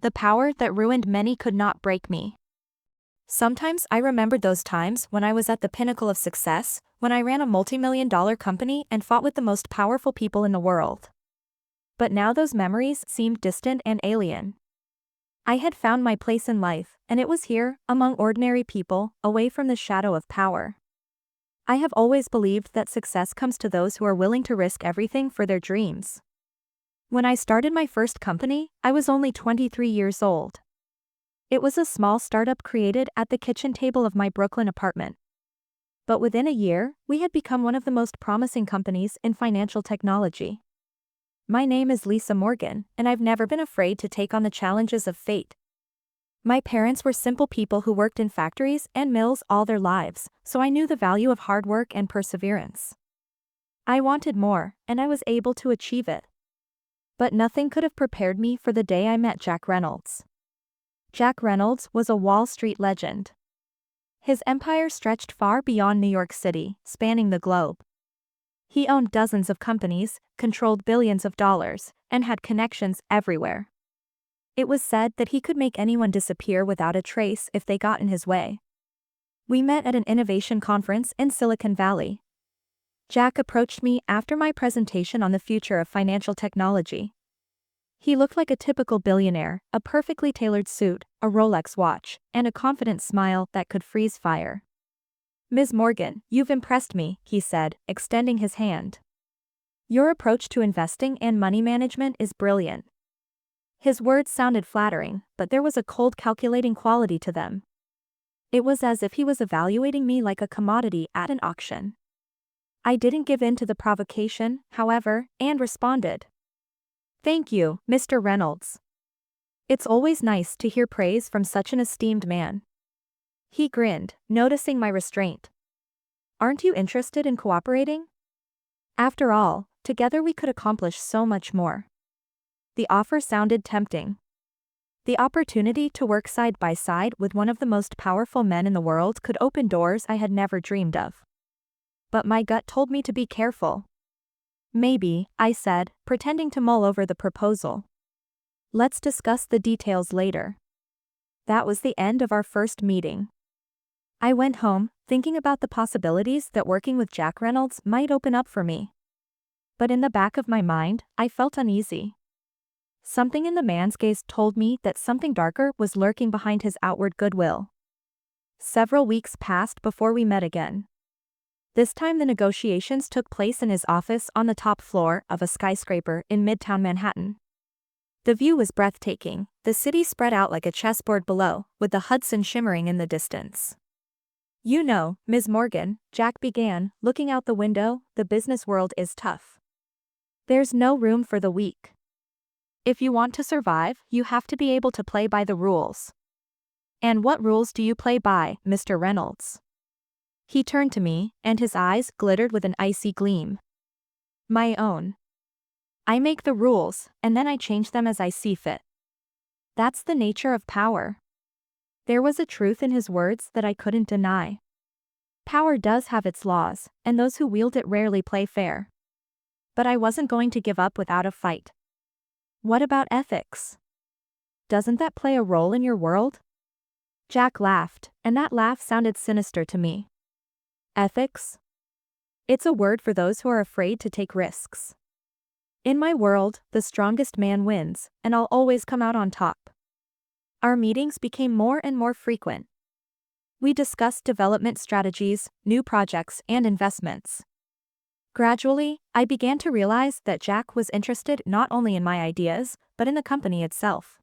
the power that ruined many could not break me. Sometimes I remembered those times when I was at the pinnacle of success, when I ran a multi-million-dollar company and fought with the most powerful people in the world. But now those memories seemed distant and alien. I had found my place in life, and it was here, among ordinary people, away from the shadow of power. I have always believed that success comes to those who are willing to risk everything for their dreams. When I started my first company, I was only 23 years old. It was a small startup created at the kitchen table of my Brooklyn apartment. But within a year, we had become one of the most promising companies in financial technology. My name is Lisa Morgan, and I've never been afraid to take on the challenges of fate. My parents were simple people who worked in factories and mills all their lives, so I knew the value of hard work and perseverance. I wanted more, and I was able to achieve it. But nothing could have prepared me for the day I met Jack Reynolds. Jack Reynolds was a Wall Street legend. His empire stretched far beyond New York City, spanning the globe. He owned dozens of companies, controlled billions of dollars, and had connections everywhere. It was said that he could make anyone disappear without a trace if they got in his way. We met at an innovation conference in Silicon Valley. Jack approached me after my presentation on the future of financial technology. He looked like a typical billionaire, a perfectly tailored suit, a Rolex watch, and a confident smile that could freeze fire. "Ms. Morgan, you've impressed me," he said, extending his hand. "Your approach to investing and money management is brilliant." His words sounded flattering, but there was a cold, calculating quality to them. It was as if he was evaluating me like a commodity at an auction. I didn't give in to the provocation, however, and responded. "Thank you, Mr. Reynolds. It's always nice to hear praise from such an esteemed man." He grinned, noticing my restraint. "Aren't you interested in cooperating? After all, together we could accomplish so much more." The offer sounded tempting. The opportunity to work side by side with one of the most powerful men in the world could open doors I had never dreamed of. But my gut told me to be careful. "Maybe," I said, pretending to mull over the proposal. "Let's discuss the details later." That was the end of our first meeting. I went home, thinking about the possibilities that working with Jack Reynolds might open up for me. But in the back of my mind, I felt uneasy. Something in the man's gaze told me that something darker was lurking behind his outward goodwill. Several weeks passed before we met again. This time the negotiations took place in his office on the top floor of a skyscraper in Midtown Manhattan. The view was breathtaking, the city spread out like a chessboard below, with the Hudson shimmering in the distance. "You know, Ms. Morgan," Jack began, looking out the window, "the business world is tough. There's no room for the weak. If you want to survive, you have to be able to play by the rules." "And what rules do you play by, Mr. Reynolds?" He turned to me, and his eyes glittered with an icy gleam. "My own. I make the rules, and then I change them as I see fit. That's the nature of power." There was a truth in his words that I couldn't deny. Power does have its laws, and those who wield it rarely play fair. But I wasn't going to give up without a fight. "What about ethics? Doesn't that play a role in your world?" Jack laughed, and that laugh sounded sinister to me. "Ethics? It's a word for those who are afraid to take risks. In my world, the strongest man wins, and I'll always come out on top." Our meetings became more and more frequent. We discussed development strategies, new projects, and investments. Gradually, I began to realize that Jack was interested not only in my ideas, but in the company itself.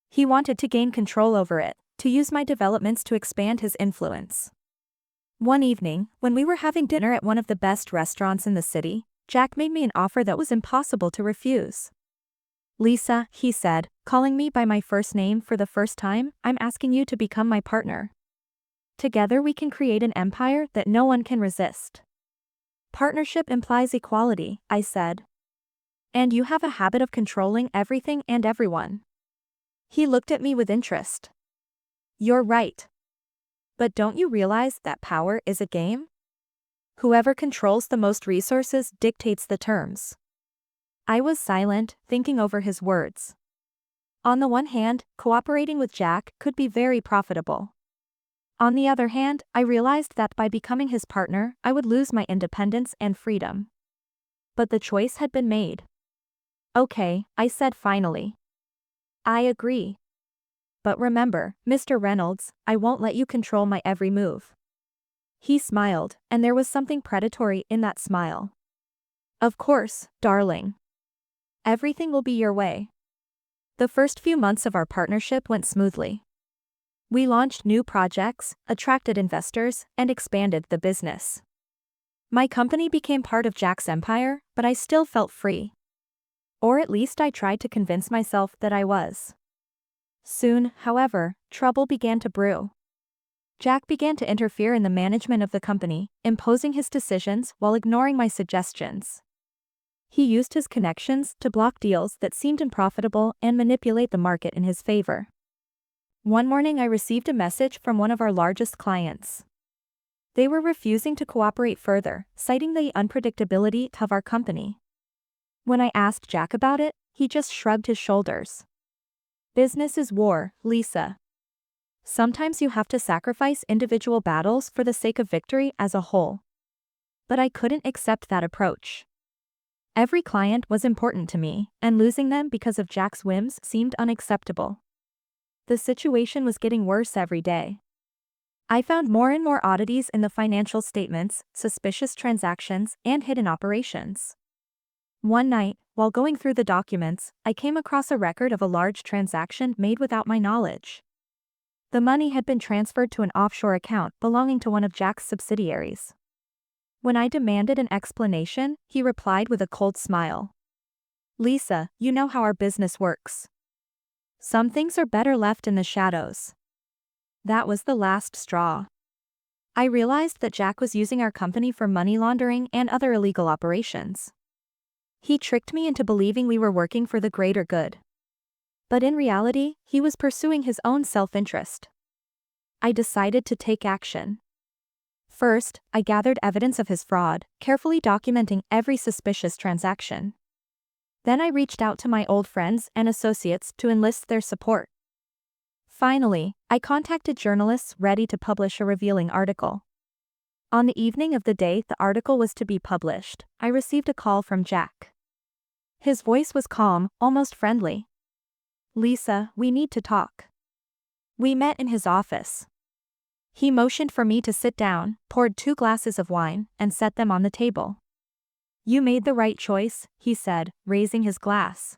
He wanted to gain control over it, to use my developments to expand his influence. One evening, when we were having dinner at one of the best restaurants in the city, Jack made me an offer that was impossible to refuse. "Lisa," he said, calling me by my first name for the first time, "I'm asking you to become my partner. Together we can create an empire that no one can resist." "Partnership implies equality," I said. "And you have a habit of controlling everything and everyone." He looked at me with interest. "You're right. But don't you realize that power is a game? Whoever controls the most resources dictates the terms." I was silent, thinking over his words. On the one hand, cooperating with Jack could be very profitable. On the other hand, I realized that by becoming his partner, I would lose my independence and freedom. But the choice had been made. Okay, I said finally. I agree. But remember, Mr. Reynolds, I won't let you control my every move. He smiled, and there was something predatory in that smile. Of course, darling. Everything will be your way. The first few months of our partnership went smoothly. We launched new projects, attracted investors, and expanded the business. My company became part of Jack's empire, but I still felt free. Or at least I tried to convince myself that I was. Soon, however, trouble began to brew. Jack began to interfere in the management of the company, imposing his decisions while ignoring my suggestions. He used his connections to block deals that seemed unprofitable and manipulate the market in his favor. One morning I received a message from one of our largest clients. They were refusing to cooperate further, citing the unpredictability of our company. When I asked Jack about it, he just shrugged his shoulders. Business is war, Lisa. Sometimes you have to sacrifice individual battles for the sake of victory as a whole. But I couldn't accept that approach. Every client was important to me, and losing them because of Jack's whims seemed unacceptable. The situation was getting worse every day. I found more and more oddities in the financial statements, suspicious transactions, and hidden operations. One night, while going through the documents, I came across a record of a large transaction made without my knowledge. The money had been transferred to an offshore account belonging to one of Jack's subsidiaries. When I demanded an explanation, he replied with a cold smile. Lisa, you know how our business works. Some things are better left in the shadows. That was the last straw. I realized that Jack was using our company for money laundering and other illegal operations. He tricked me into believing we were working for the greater good. But in reality, he was pursuing his own self-interest. I decided to take action. First, I gathered evidence of his fraud, carefully documenting every suspicious transaction. Then I reached out to my old friends and associates to enlist their support. Finally, I contacted journalists ready to publish a revealing article. On the evening of the day the article was to be published, I received a call from Jack. His voice was calm, almost friendly. Lisa, we need to talk. We met in his office. He motioned for me to sit down, poured 2 glasses of wine, and set them on the table. You made the right choice, he said, raising his glass.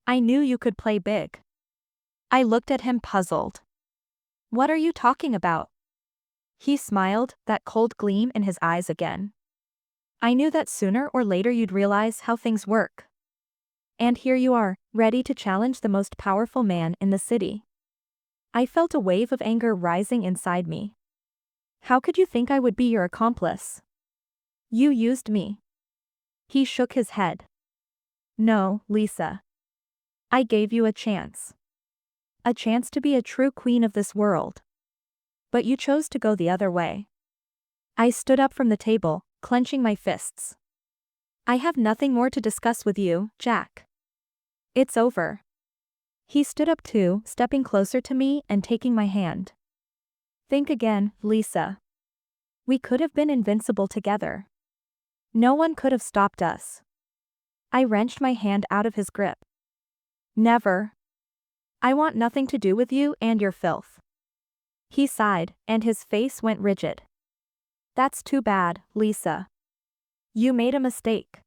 I knew you could play big. I looked at him puzzled. What are you talking about? He smiled, that cold gleam in his eyes again. I knew that sooner or later you'd realize how things work. And here you are, ready to challenge the most powerful man in the city. I felt a wave of anger rising inside me. How could you think I would be your accomplice? You used me. He shook his head. No, Lisa. I gave you a chance. A chance to be a true queen of this world. But you chose to go the other way. I stood up from the table, clenching my fists. I have nothing more to discuss with you, Jack. It's over. He stood up too, stepping closer to me and taking my hand. Think again, Lisa. We could have been invincible together. No one could have stopped us. I wrenched my hand out of his grip. Never. I want nothing to do with you and your filth. He sighed, and his face went rigid. That's too bad, Lisa. You made a mistake.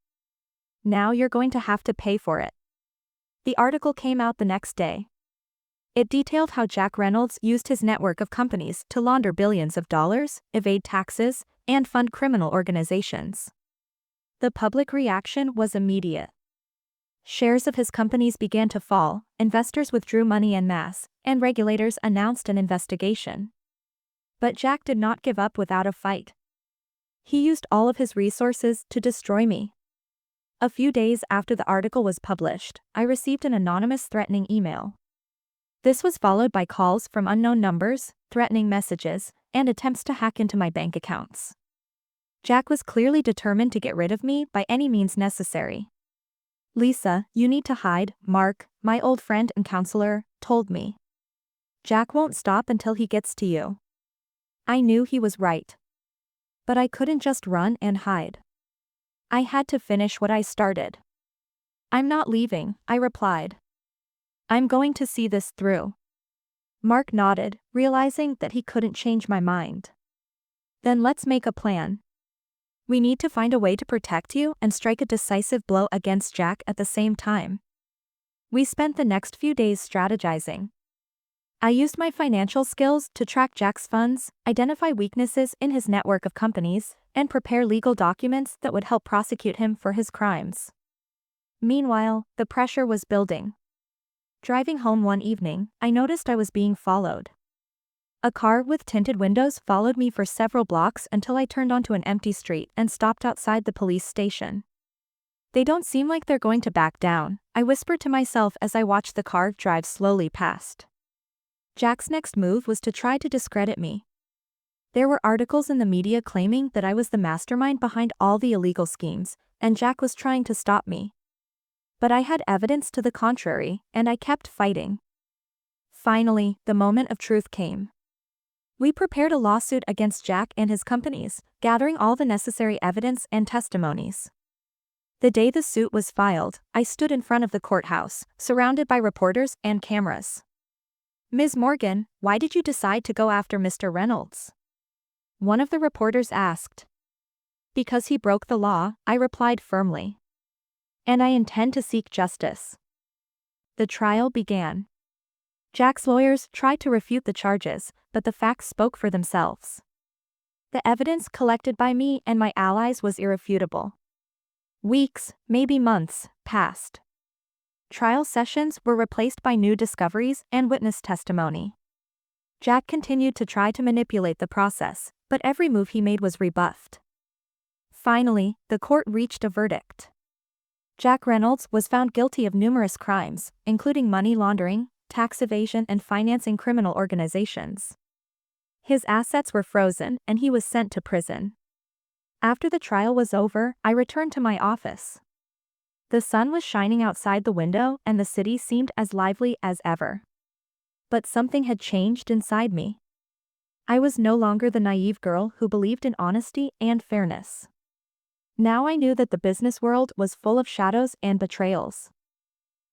Now you're going to have to pay for it. The article came out the next day. It detailed how Jack Reynolds used his network of companies to launder billions of dollars, evade taxes, and fund criminal organizations. The public reaction was immediate. Shares of his companies began to fall, investors withdrew money en masse, and regulators announced an investigation. But Jack did not give up without a fight. He used all of his resources to destroy me. A few days after the article was published, I received an anonymous threatening email. This was followed by calls from unknown numbers, threatening messages, and attempts to hack into my bank accounts. Jack was clearly determined to get rid of me by any means necessary. Lisa, you need to hide, Mark, my old friend and counselor, told me. Jack won't stop until he gets to you. I knew he was right. But I couldn't just run and hide. I had to finish what I started. I'm not leaving, I replied. I'm going to see this through. Mark nodded, realizing that he couldn't change my mind. Then let's make a plan. We need to find a way to protect you and strike a decisive blow against Jack at the same time. We spent the next few days strategizing. I used my financial skills to track Jack's funds, identify weaknesses in his network of companies, and prepare legal documents that would help prosecute him for his crimes. Meanwhile, the pressure was building. Driving home one evening, I noticed I was being followed. A car with tinted windows followed me for several blocks until I turned onto an empty street and stopped outside the police station. They don't seem like they're going to back down, I whispered to myself as I watched the car drive slowly past. Jack's next move was to try to discredit me. There were articles in the media claiming that I was the mastermind behind all the illegal schemes, and Jack was trying to stop me. But I had evidence to the contrary, and I kept fighting. Finally, the moment of truth came. We prepared a lawsuit against Jack and his companies, gathering all the necessary evidence and testimonies. The day the suit was filed, I stood in front of the courthouse, surrounded by reporters and cameras. Ms. Morgan, why did you decide to go after Mr. Reynolds? One of the reporters asked. Because he broke the law, I replied firmly. And I intend to seek justice. The trial began. Jack's lawyers tried to refute the charges, but the facts spoke for themselves. The evidence collected by me and my allies was irrefutable. Weeks, maybe months, passed. Trial sessions were replaced by new discoveries and witness testimony. Jack continued to try to manipulate the process, but every move he made was rebuffed. Finally, the court reached a verdict. Jack Reynolds was found guilty of numerous crimes, including money laundering, tax evasion, and financing criminal organizations. His assets were frozen, and he was sent to prison. After the trial was over, I returned to my office. The sun was shining outside the window, and the city seemed as lively as ever. But something had changed inside me. I was no longer the naive girl who believed in honesty and fairness. Now I knew that the business world was full of shadows and betrayals.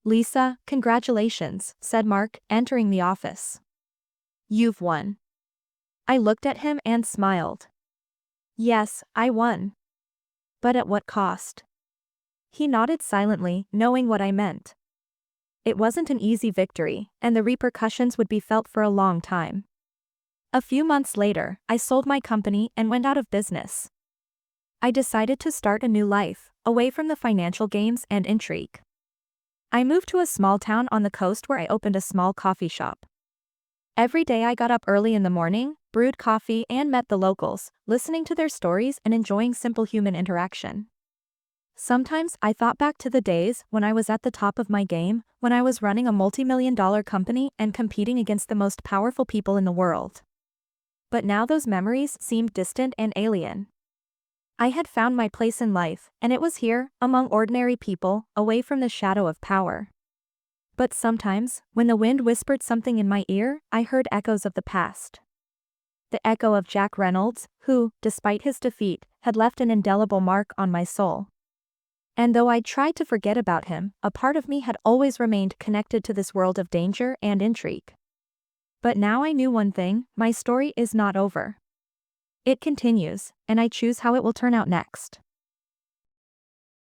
Lisa, congratulations, said Mark, entering the office. You've won. I looked at him and smiled. Yes, I won. But at what cost? He nodded silently, knowing what I meant. It wasn't an easy victory, and the repercussions would be felt for a long time. A few months later, I sold my company and went out of business. I decided to start a new life, away from the financial games and intrigue. I moved to a small town on the coast where I opened a small coffee shop. Every day I got up early in the morning, brewed coffee, and met the locals, listening to their stories and enjoying simple human interaction. Sometimes I thought back to the days when I was at the top of my game, when I was running a multi-million-dollar company and competing against the most powerful people in the world. But now those memories seemed distant and alien. I had found my place in life, and it was here, among ordinary people, away from the shadow of power. But sometimes, when the wind whispered something in my ear, I heard echoes of the past. The echo of Jack Reynolds, who, despite his defeat, had left an indelible mark on my soul. And though I tried to forget about him, a part of me had always remained connected to this world of danger and intrigue. But now I knew one thing: my story is not over. It continues, and I choose how it will turn out next.